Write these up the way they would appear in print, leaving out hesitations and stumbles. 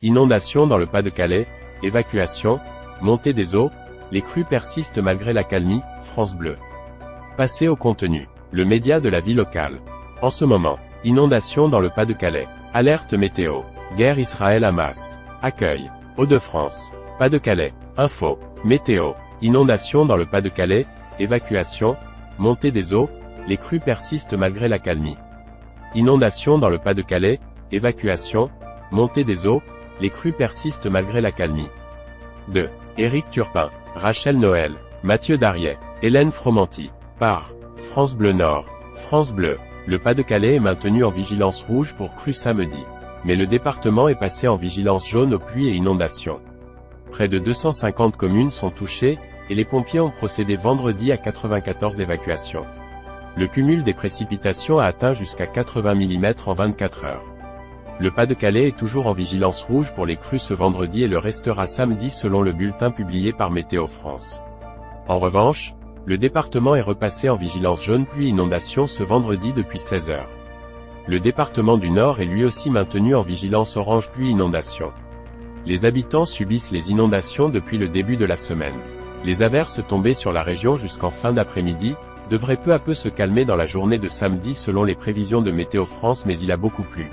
Inondations dans le Pas-de-Calais, évacuation, montée des eaux, les crues persistent malgré l'accalmie, France Bleu. Passez au contenu. Le média de la vie locale. En ce moment, inondations dans le Pas-de-Calais. Alerte météo. Guerre Israël-Hamas. Accueil. Hauts-de-France. Pas-de-Calais. Info. Météo. Inondations dans le Pas-de-Calais, évacuation, montée des eaux, les crues persistent malgré l'accalmie. Inondations dans le Pas-de-Calais, évacuation, montée des eaux, les crues persistent malgré l'accalmie. 2. Éric Turpin, Rachel Noël, Mathieu Darriet, Hélène Fromanti. Par France Bleu Nord. France Bleu. Le Pas-de-Calais est maintenu en vigilance rouge pour crues samedi. Mais le département est passé en vigilance jaune aux pluies et inondations. Près de 250 communes sont touchées, et les pompiers ont procédé vendredi à 94 évacuations. Le cumul des précipitations a atteint jusqu'à 80 mm en 24 heures. Le Pas-de-Calais est toujours en vigilance rouge pour les crues ce vendredi et le restera samedi selon le bulletin publié par Météo France. En revanche, le département est repassé en vigilance jaune pluie-inondation ce vendredi depuis 16 heures. Le département du Nord est lui aussi maintenu en vigilance orange pluie-inondation. Les habitants subissent les inondations depuis le début de la semaine. Les averses tombées sur la région jusqu'en fin d'après-midi devraient peu à peu se calmer dans la journée de samedi selon les prévisions de Météo France, mais il a beaucoup plu.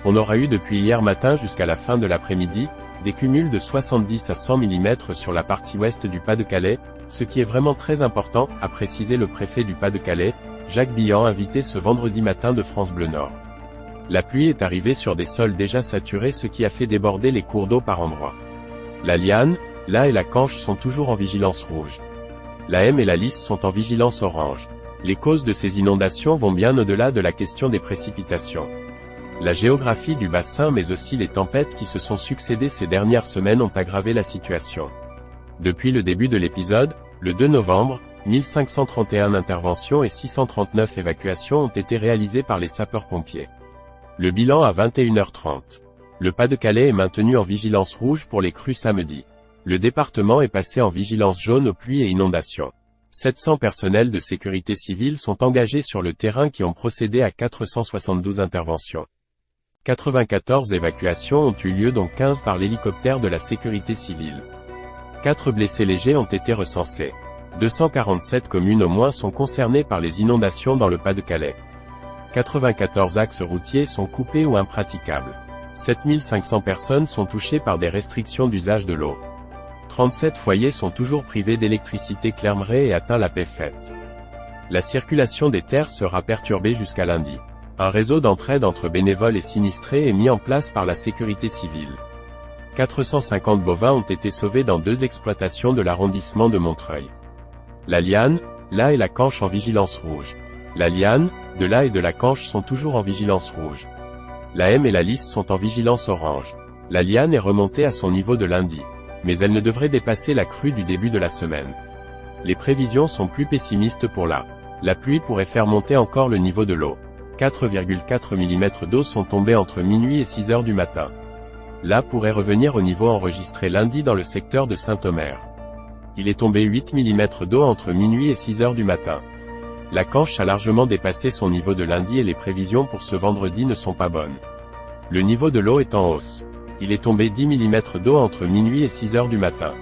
On aura eu depuis hier matin jusqu'à la fin de l'après-midi, des cumuls de 70 à 100 mm sur la partie ouest du Pas-de-Calais, ce qui est vraiment très important, a précisé le préfet du Pas-de-Calais, Jacques Billan, invité ce vendredi matin de France Bleu Nord. La pluie est arrivée sur des sols déjà saturés, ce qui a fait déborder les cours d'eau par endroits. La Liane, l'Aa et la Canche sont toujours en vigilance rouge. La M et la Lys sont en vigilance orange. Les causes de ces inondations vont bien au-delà de la question des précipitations. La géographie du bassin mais aussi les tempêtes qui se sont succédées ces dernières semaines ont aggravé la situation. Depuis le début de l'épisode, le 2 novembre, 1531 interventions et 639 évacuations ont été réalisées par les sapeurs-pompiers. Le bilan à 21h30. Le Pas-de-Calais est maintenu en vigilance rouge pour les crues samedi. Le département est passé en vigilance jaune aux pluies et inondations. 700 personnels de sécurité civile sont engagés sur le terrain qui ont procédé à 472 interventions. 94 évacuations ont eu lieu dont 15 par l'hélicoptère de la sécurité civile. 4 blessés légers ont été recensés. 247 communes au moins sont concernées par les inondations dans le Pas-de-Calais. 94 axes routiers sont coupés ou impraticables. 7500 personnes sont touchées par des restrictions d'usage de l'eau. 37 foyers sont toujours privés d'électricité clairement et atteint la paix faite. La circulation des terres sera perturbée jusqu'à lundi. Un réseau d'entraide entre bénévoles et sinistrés est mis en place par la sécurité civile. 450 bovins ont été sauvés dans 2 exploitations de l'arrondissement de Montreuil. La Liane, l'Aa et la Canche en vigilance rouge. La Liane, de l'Aa et de la Canche sont toujours en vigilance rouge. La M et la Lys sont en vigilance orange. La Liane est remontée à son niveau de lundi. Mais elle ne devrait dépasser la crue du début de la semaine. Les prévisions sont plus pessimistes pour la pluie pourrait faire monter encore le niveau de l'eau. 4,4 mm d'eau sont tombés entre minuit et 6 heures du matin. Là pourrait revenir au niveau enregistré lundi dans le secteur de Saint-Omer. Il est tombé 8 mm d'eau entre minuit et 6 heures du matin. La Canche a largement dépassé son niveau de lundi et les prévisions pour ce vendredi ne sont pas bonnes. Le niveau de l'eau est en hausse. Il est tombé 10 mm d'eau entre minuit et 6 heures du matin.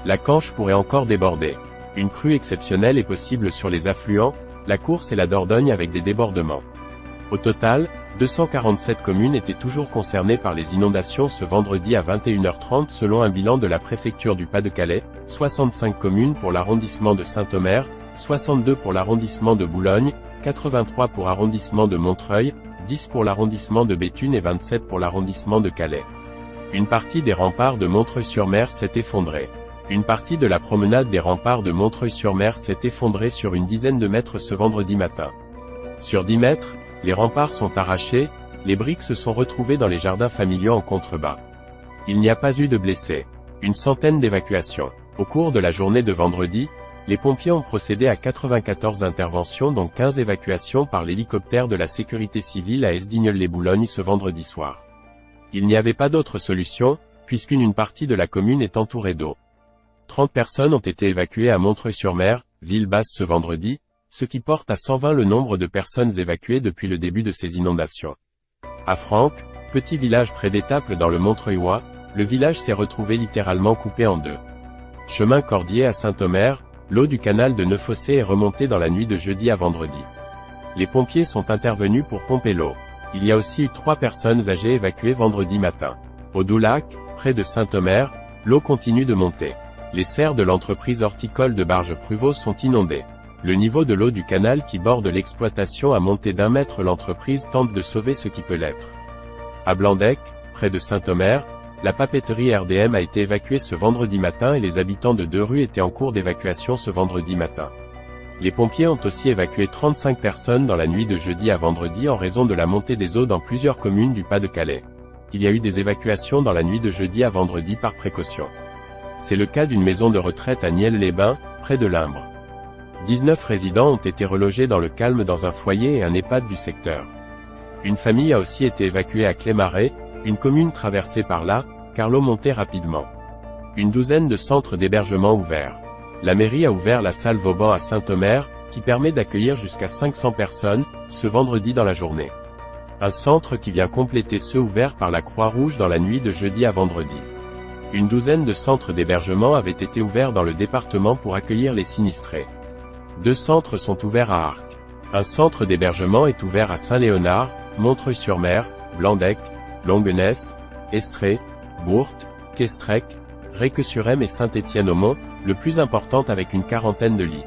La Canche pourrait encore déborder. Une crue exceptionnelle est possible sur les affluents, la Course et la Dordogne avec des débordements. Au total, 247 communes étaient toujours concernées par les inondations ce vendredi à 21h30 selon un bilan de la préfecture du Pas-de-Calais, 65 communes pour l'arrondissement de Saint-Omer, 62 pour l'arrondissement de Boulogne, 83 pour l'arrondissement de Montreuil, 10 pour l'arrondissement de Béthune et 27 pour l'arrondissement de Calais. Une partie des remparts de Montreuil-sur-Mer s'est effondrée. Une partie de la promenade des remparts de Montreuil-sur-Mer s'est effondrée sur une dizaine de mètres ce vendredi matin. Sur 10 mètres, les remparts sont arrachés, les briques se sont retrouvées dans les jardins familiaux en contrebas. Il n'y a pas eu de blessés. Une centaine d'évacuations. Au cours de la journée de vendredi, les pompiers ont procédé à 94 interventions dont 15 évacuations par l'hélicoptère de la sécurité civile à Esdigneul-les-Boulognes ce vendredi soir. Il n'y avait pas d'autre solution, puisqu'une partie de la commune est entourée d'eau. 30 personnes ont été évacuées à Montreuil-sur-Mer, ville basse ce vendredi, ce qui porte à 120 le nombre de personnes évacuées depuis le début de ces inondations. À Franck, petit village près d'Étaples dans le Montreuilois, le village s'est retrouvé littéralement coupé en deux. Chemin Cordier à Saint-Omer, l'eau du canal de Neuf-Fossés est remontée dans la nuit de jeudi à vendredi. Les pompiers sont intervenus pour pomper l'eau. Il y a aussi eu 3 personnes âgées évacuées vendredi matin. Au Doulac, près de Saint-Omer, l'eau continue de monter. Les serres de l'entreprise horticole de Barges-Pruvot sont inondées. Le niveau de l'eau du canal qui borde l'exploitation a monté d'1 mètre. L'entreprise tente de sauver ce qui peut l'être. À Blandec, près de Saint-Omer, la papeterie RDM a été évacuée ce vendredi matin et les habitants de 2 rues étaient en cours d'évacuation ce vendredi matin. Les pompiers ont aussi évacué 35 personnes dans la nuit de jeudi à vendredi en raison de la montée des eaux dans plusieurs communes du Pas-de-Calais. Il y a eu des évacuations dans la nuit de jeudi à vendredi par précaution. C'est le cas d'une maison de retraite à Nielles-les-Bains, près de Limbre. 19 résidents ont été relogés dans le calme dans un foyer et un EHPAD du secteur. Une famille a aussi été évacuée à Clémarais, une commune traversée par là, car l'eau montait rapidement. Une douzaine de centres d'hébergement ouverts. La mairie a ouvert la salle Vauban à Saint-Omer, qui permet d'accueillir jusqu'à 500 personnes, ce vendredi dans la journée. Un centre qui vient compléter ceux ouverts par la Croix-Rouge dans la nuit de jeudi à vendredi. Une douzaine de centres d'hébergement avaient été ouverts dans le département pour accueillir les sinistrés. 2 centres sont ouverts à Arques. Un centre d'hébergement est ouvert à Saint-Léonard, Montreuil-sur-Mer, Blandec, Longuenesse, Estrée, Bourte, Questrec, Réqueux-sur-Aisne et Saint-Étienne-au-Mont, le plus important avec une 40aine de lits.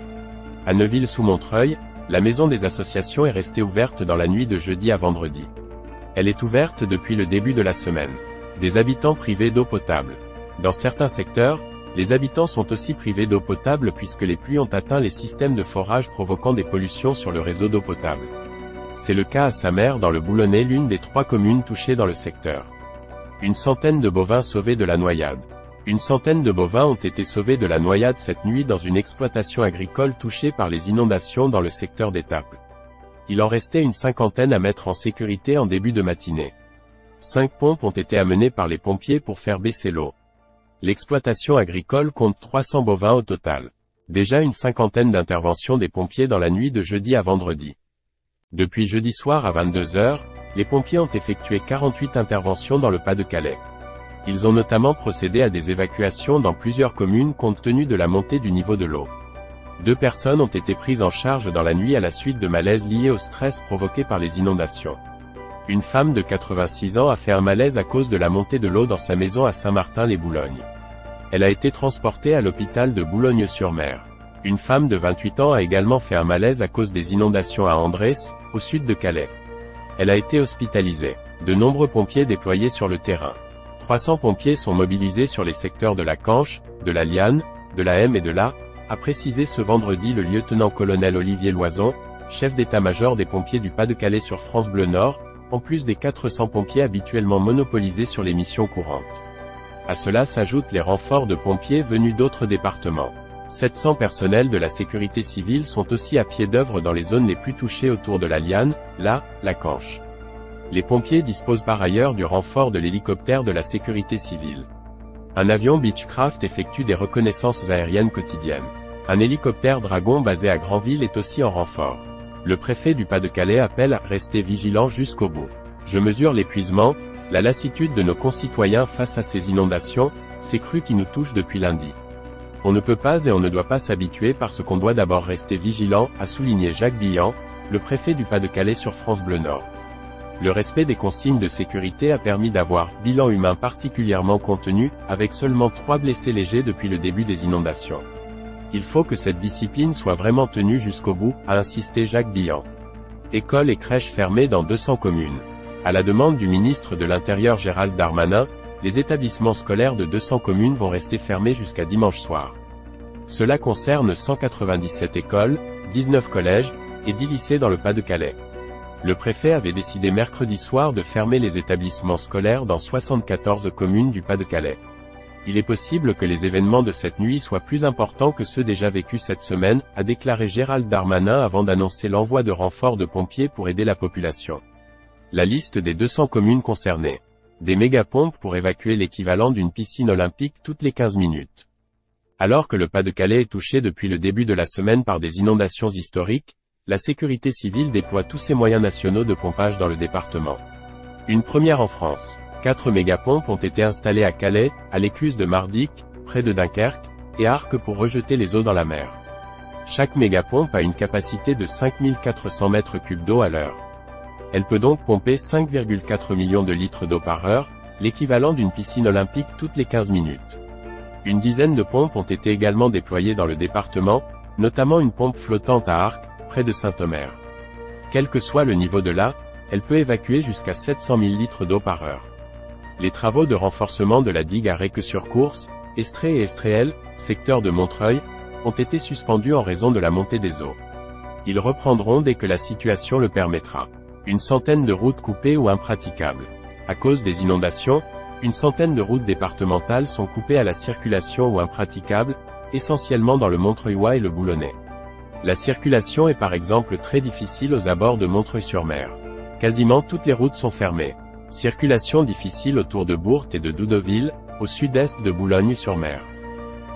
À Neuville-sous-Montreuil, la maison des associations est restée ouverte dans la nuit de jeudi à vendredi. Elle est ouverte depuis le début de la semaine. Des habitants privés d'eau potable. Dans certains secteurs, les habitants sont aussi privés d'eau potable puisque les pluies ont atteint les systèmes de forage provoquant des pollutions sur le réseau d'eau potable. C'est le cas à Samer dans le Boulonnais, l'une des 3 communes touchées dans le secteur. Une centaine de bovins sauvés de la noyade. Une centaine de bovins ont été sauvés de la noyade cette nuit dans une exploitation agricole touchée par les inondations dans le secteur d'Étaples. Il en restait une 50aine à mettre en sécurité en début de matinée. 5 pompes ont été amenées par les pompiers pour faire baisser l'eau. L'exploitation agricole compte 300 bovins au total. Déjà une 50aine d'interventions des pompiers dans la nuit de jeudi à vendredi. Depuis jeudi soir à 22 h, les pompiers ont effectué 48 interventions dans le Pas-de-Calais. Ils ont notamment procédé à des évacuations dans plusieurs communes compte tenu de la montée du niveau de l'eau. 2 personnes ont été prises en charge dans la nuit à la suite de malaises liés au stress provoqué par les inondations. Une femme de 86 ans a fait un malaise à cause de la montée de l'eau dans sa maison à Saint-Martin-les-Boulognes. Elle a été transportée à l'hôpital de Boulogne-sur-Mer. Une femme de 28 ans a également fait un malaise à cause des inondations à Andrés, au sud de Calais. Elle a été hospitalisée. De nombreux pompiers déployés sur le terrain. 300 pompiers sont mobilisés sur les secteurs de la Canche, de la Liane, de la M et de la, a précisé ce vendredi le lieutenant-colonel Olivier Loison, chef d'état-major des pompiers du Pas-de-Calais sur France Bleu Nord, en plus des 400 pompiers habituellement monopolisés sur les missions courantes. À cela s'ajoutent les renforts de pompiers venus d'autres départements. 700 personnels de la sécurité civile sont aussi à pied d'œuvre dans les zones les plus touchées autour de la Liane, la Canche. Les pompiers disposent par ailleurs du renfort de l'hélicoptère de la sécurité civile. Un avion Beechcraft effectue des reconnaissances aériennes quotidiennes. Un hélicoptère Dragon basé à Granville est aussi en renfort. Le préfet du Pas-de-Calais appelle à rester vigilant jusqu'au bout. Je mesure l'épuisement, la lassitude de nos concitoyens face à ces inondations, ces crues qui nous touchent depuis lundi. On ne peut pas et on ne doit pas s'habituer parce qu'on doit d'abord rester vigilant, a souligné Jacques Billan, le préfet du Pas-de-Calais sur France Bleu Nord. Le respect des consignes de sécurité a permis d'avoir bilan humain particulièrement contenu, avec seulement 3 blessés légers depuis le début des inondations. Il faut que cette discipline soit vraiment tenue jusqu'au bout, a insisté Jacques Billan. Écoles et crèches fermées dans 200 communes. À la demande du ministre de l'Intérieur Gérald Darmanin, les établissements scolaires de 200 communes vont rester fermés jusqu'à dimanche soir. Cela concerne 197 écoles, 19 collèges, et 10 lycées dans le Pas-de-Calais. Le préfet avait décidé mercredi soir de fermer les établissements scolaires dans 74 communes du Pas-de-Calais. Il est possible que les événements de cette nuit soient plus importants que ceux déjà vécus cette semaine, a déclaré Gérald Darmanin avant d'annoncer l'envoi de renforts de pompiers pour aider la population. La liste des 200 communes concernées. Des mégapompes pour évacuer l'équivalent d'une piscine olympique toutes les 15 minutes. Alors que le Pas-de-Calais est touché depuis le début de la semaine par des inondations historiques, la sécurité civile déploie tous ses moyens nationaux de pompage dans le département. Une première en France. 4 mégapompes ont été installées à Calais, à l'écluse de Mardic, près de Dunkerque, et à Arques pour rejeter les eaux dans la mer. Chaque mégapompe a une capacité de 5400 mètres cubes d'eau à l'heure. Elle peut donc pomper 5,4 millions de litres d'eau par heure, l'équivalent d'une piscine olympique toutes les 15 minutes. Une dizaine de pompes ont été également déployées dans le département, notamment une pompe flottante à Arques, près de Saint-Omer. Quel que soit le niveau de l'eau, elle peut évacuer jusqu'à 700 000 litres d'eau par heure. Les travaux de renforcement de la digue à Réqueux-sur-Course, Estrée et Estréel, secteur de Montreuil, ont été suspendus en raison de la montée des eaux. Ils reprendront dès que la situation le permettra. Une centaine de routes coupées ou impraticables. À cause des inondations, une centaine de routes départementales sont coupées à la circulation ou impraticables, essentiellement dans le Montreuillois et le Boulonnais. La circulation est par exemple très difficile aux abords de Montreuil-sur-Mer. Quasiment toutes les routes sont fermées. Circulation difficile autour de Bourte et de Doudeville, au sud-est de Boulogne-sur-Mer.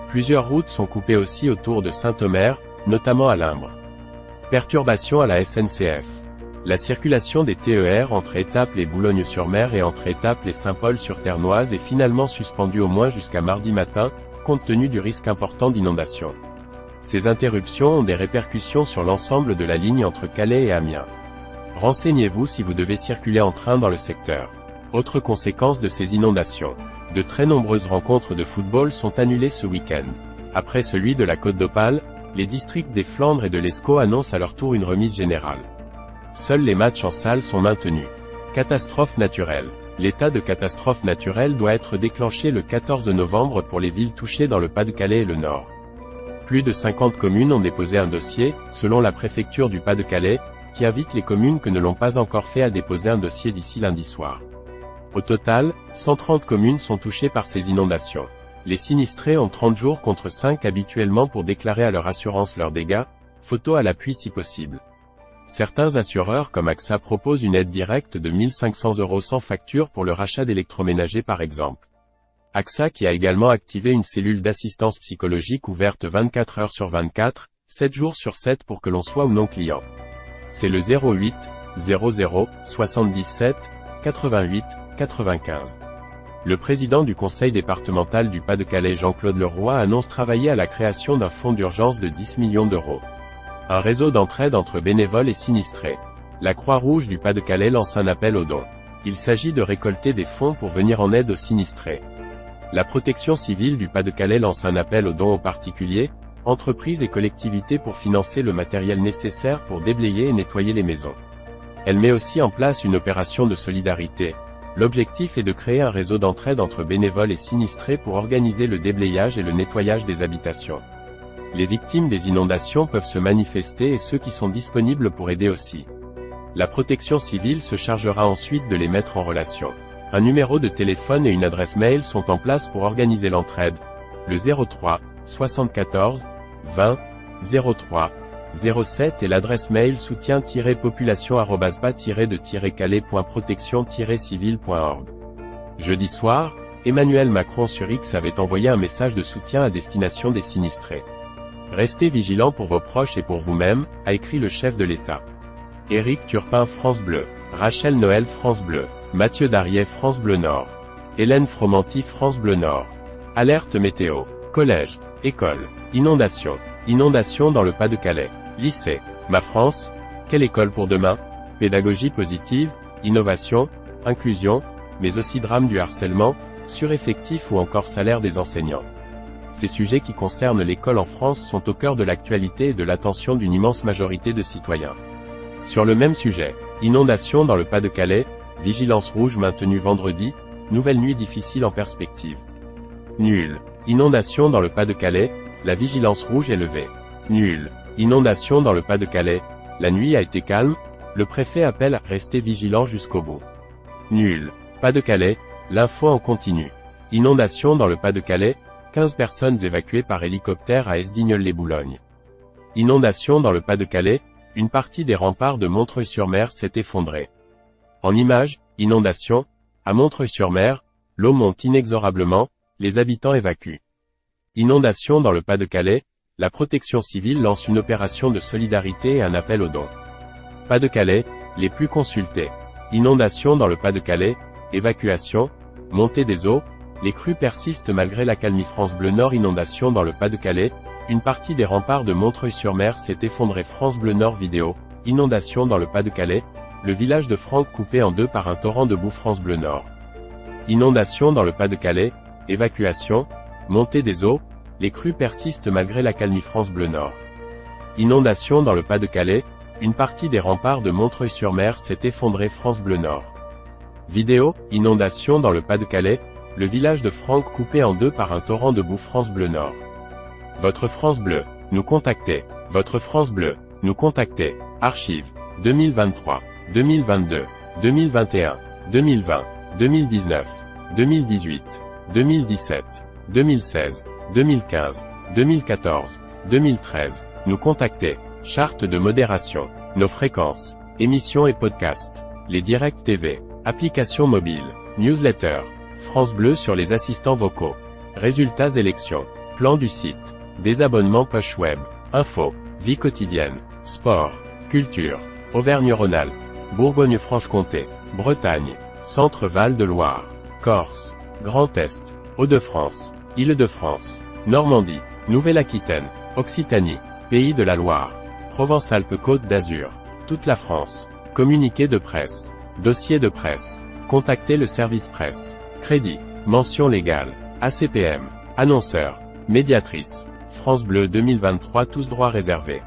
Plusieurs routes sont coupées aussi autour de Saint-Omer, notamment à Limbre. Perturbations à la SNCF. La circulation des TER entre Étaples et Boulogne-sur-Mer et entre Étaples et Saint-Paul-sur-Ternoise est finalement suspendue au moins jusqu'à mardi matin, compte tenu du risque important d'inondation. Ces interruptions ont des répercussions sur l'ensemble de la ligne entre Calais et Amiens. Renseignez-vous si vous devez circuler en train dans le secteur. Autre conséquence de ces inondations. De très nombreuses rencontres de football sont annulées ce week-end. Après celui de la Côte d'Opale, les districts des Flandres et de l'Escaut annoncent à leur tour une remise générale. Seuls les matchs en salle sont maintenus. Catastrophe naturelle. L'état de catastrophe naturelle doit être déclenché le 14 novembre pour les villes touchées dans le Pas-de-Calais et le Nord. Plus de 50 communes ont déposé un dossier, selon la préfecture du Pas-de-Calais, qui invite les communes que ne l'ont pas encore fait à déposer un dossier d'ici lundi soir. Au total, 130 communes sont touchées par ces inondations. Les sinistrés ont 30 jours contre 5 habituellement pour déclarer à leur assurance leurs dégâts, photo à l'appui si possible. Certains assureurs comme AXA proposent une aide directe de 1 500 € sans facture pour le rachat d'électroménagers par exemple. AXA qui a également activé une cellule d'assistance psychologique ouverte 24 heures sur 24, 7 jours sur 7 pour que l'on soit ou non client. C'est le 08 00 77 88 95. Le président du conseil départemental du Pas-de-Calais Jean-Claude Leroy annonce travailler à la création d'un fonds d'urgence de 10 millions d'euros. Un réseau d'entraide entre bénévoles et sinistrés. La Croix-Rouge du Pas-de-Calais lance un appel aux dons. Il s'agit de récolter des fonds pour venir en aide aux sinistrés. La Protection civile du Pas-de-Calais lance un appel aux dons aux particuliers, entreprises et collectivités pour financer le matériel nécessaire pour déblayer et nettoyer les maisons. Elle met aussi en place une opération de solidarité. L'objectif est de créer un réseau d'entraide entre bénévoles et sinistrés pour organiser le déblayage et le nettoyage des habitations. Les victimes des inondations peuvent se manifester et ceux qui sont disponibles pour aider aussi. La protection civile se chargera ensuite de les mettre en relation. Un numéro de téléphone et une adresse mail sont en place pour organiser l'entraide. Le 03 74 20 03 07 et l'adresse mail soutien-population@pas-de-calais.protection-civile.org. Jeudi soir, Emmanuel Macron sur X avait envoyé un message de soutien à destination des sinistrés. Restez vigilants pour vos proches et pour vous-même, a écrit le chef de l'État. Éric Turpin France Bleu, Rachel Noël France Bleu, Mathieu Darriet France Bleu Nord, Hélène Fromanti France Bleu Nord. Alerte météo, collège, école, inondation, inondation dans le Pas-de-Calais, lycée, Ma France, quelle école pour demain? Pédagogie positive, innovation, inclusion, mais aussi drame du harcèlement, sureffectif ou encore salaire des enseignants. Ces sujets qui concernent l'école en France sont au cœur de l'actualité et de l'attention d'une immense majorité de citoyens. Sur le même sujet, inondation dans le Pas-de-Calais, vigilance rouge maintenue vendredi, nouvelle nuit difficile en perspective. Nul. Inondation dans le Pas-de-Calais, la vigilance rouge est levée. Nul. Inondation dans le Pas-de-Calais, la nuit a été calme, le préfet appelle à rester vigilant jusqu'au bout. Nul. Pas-de-Calais, l'info en continu. Inondation dans le Pas-de-Calais, 15 personnes évacuées par hélicoptère à Esdigneul-les-Boulognes. Inondation dans le Pas-de-Calais, une partie des remparts de Montreuil-sur-Mer s'est effondrée. En images, inondation, à Montreuil-sur-Mer, l'eau monte inexorablement, les habitants évacuent. Inondation dans le Pas-de-Calais, la protection civile lance une opération de solidarité et un appel aux dons. Pas-de-Calais, les plus consultés. Inondations dans le Pas-de-Calais, évacuation, montée des eaux, les crues persistent malgré l'accalmie. France Bleu Nord. Inondations dans le Pas-de-Calais, une partie des remparts de Montreuil-sur-Mer s'est effondrée. France Bleu Nord vidéo. Inondations dans le Pas-de-Calais, le village de Franck coupé en deux par un torrent de boue. France Bleu Nord. Inondations dans le Pas-de-Calais, évacuation, montée des eaux, les crues persistent malgré l'accalmie. France Bleu Nord. Inondations dans le Pas-de-Calais, une partie des remparts de Montreuil-sur-Mer s'est effondrée. France Bleu Nord. Vidéo, inondations dans le Pas-de-Calais, le village de Franck coupé en deux par un torrent de boue. France Bleu Nord. Votre France Bleu, nous contactez. Votre France Bleu, nous contactez. Archives, 2023, 2022, 2021, 2020, 2019, 2018, 2017, 2016, 2015, 2014, 2013, nous contacter. Charte de modération, nos fréquences, émissions et podcasts, les directs TV, applications mobiles, newsletter, France Bleu sur les assistants vocaux, résultats élections, plan du site, désabonnement poche web, info, vie quotidienne, sport, culture, Auvergne-Rhône-Alpes, Bourgogne-Franche-Comté, Bretagne, Centre-Val de Loire, Corse, Grand Est, Hauts-de-France, Île-de-France, Normandie, Nouvelle-Aquitaine, Occitanie, Pays de la Loire, Provence-Alpes-Côte d'Azur, toute la France, communiqué de presse, dossier de presse, contactez le service presse, crédit, mention légale, ACPM, annonceur, médiatrice, France Bleu 2023 tous droits réservés.